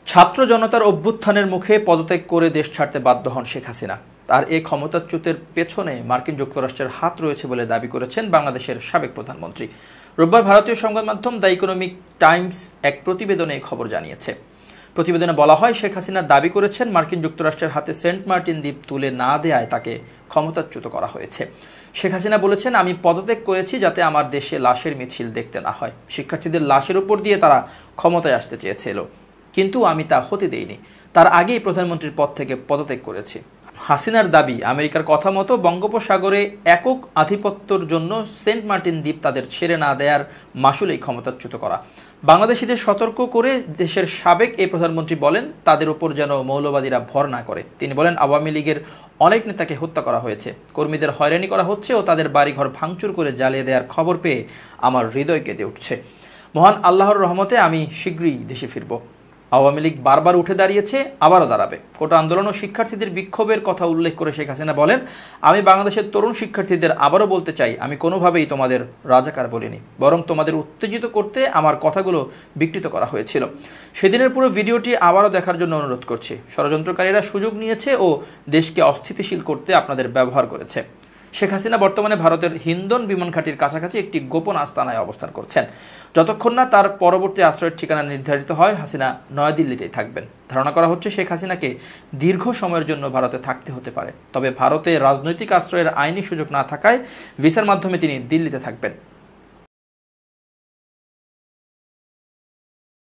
ছাত্র জনতার অভ্যুত্থানের মুখে পদত্যাগ করে দেশ ছাড়তে বাধ্য হন শেখ হাসিনা। আর এই ক্ষমতাচ্যুতের পেছনে মার্কিন যুক্তরাষ্ট্রের হাত রয়েছে বলে দাবি করেছেন বাংলাদেশের সাবেক প্রধানমন্ত্রী। রোববার ভারতীয় সংবাদ মাধ্যম দ্য ইকোনমিক টাইমস এক প্রতিবেদনে এই খবর জানিয়েছে। প্রতিবেদনে বলা হয়, শেখ হাসিনা দাবি করেছেন মার্কিন যুক্তরাষ্ট্রের হাতে সেন্ট মার্টিন দ্বীপ তুলে না দেয়ায় তাকে ক্ষমতাচ্যুত করা হয়েছে। শেখ হাসিনা বলেছেন, আমি পদত্যাগ করেছি যাতে আমার দেশে লাশের মিছিল দেখতে না হয়। শিক্ষার্থীদের লাশের উপর দিয়ে তারা ক্ষমতায় আসতে চেয়েছিল, কিন্তু আমি তা হতে দেইনি। তার আগেই প্রধানমন্ত্রীর পদ থেকে পদত্যাগ করেছি। হাসিনার দাবি, আমেরিকার কথা মতো বঙ্গোপসাগরে একক আধিপত্যের জন্য সেন্ট মার্টিন দ্বীপ তাদের ছেড়ে না দেয়ার মাসুলেই ক্ষমতাচ্যুত করা। বাংলাদেশিদের সতর্ক করে দেশের সাবেক এই প্রধানমন্ত্রী বলেন, তাদের উপর যেন মৌলবাদীরা ভর না করে। তিনি বলেন, আওয়ামী লীগের অনেক নেতাকে হত্যা করা হয়েছে, কর্মীদের হয়রানি করা হচ্ছে ও তাদের বাড়িঘর ভাঙচুর করে জ্বালিয়ে দেওয়ার খবর পেয়ে আমার হৃদয় কেঁদে উঠছে। মহান আল্লাহর রহমতে আমি শীঘ্রই দেশে ফিরব। আওয়ামী লীগ বারবার উঠে দাঁড়িয়েছে, আবারও দাঁড়াবে। কোটা আন্দোলন ও শিক্ষার্থীদের বিক্ষোভের কথা উল্লেখ করে শেখ হাসিনা বলেন, আমি বাংলাদেশের তরুণ শিক্ষার্থীদের আবারও বলতে চাই, আমি কোনোভাবেই তোমাদের রাজাকার বলিনি, বরং তোমাদের উত্তেজিত করতে আমার কথাগুলো বিকৃত করা হয়েছিল। সেদিনের পুরো ভিডিওটি আবারও দেখার জন্য অনুরোধ করছি। ষড়যন্ত্রকারীরা সুযোগ নিয়েছে ও দেশকে অস্থিতিশীল করতে আপনাদের ব্যবহার করেছে। শেখ হাসিনা বর্তমানে ভারতের হিন্দন বিমান ঘাঁটির কাছাকাছি একটি গোপন আস্তানায় অবস্থান করছেন। যতক্ষণ না তার পরবর্তী আশ্রয়ের ঠিকানা নির্ধারিত হয়, হাসিনা নয়াদিল্লিতেই থাকবেন। ধারণা করা হচ্ছে, শেখ হাসিনাকে দীর্ঘ সময়ের জন্য ভারতে থাকতে হতে পারে। তবে ভারতে রাজনৈতিক আশ্রয়ের আইনি সুযোগ না থাকায় ভিসার মাধ্যমে তিনি দিল্লিতে থাকবেন।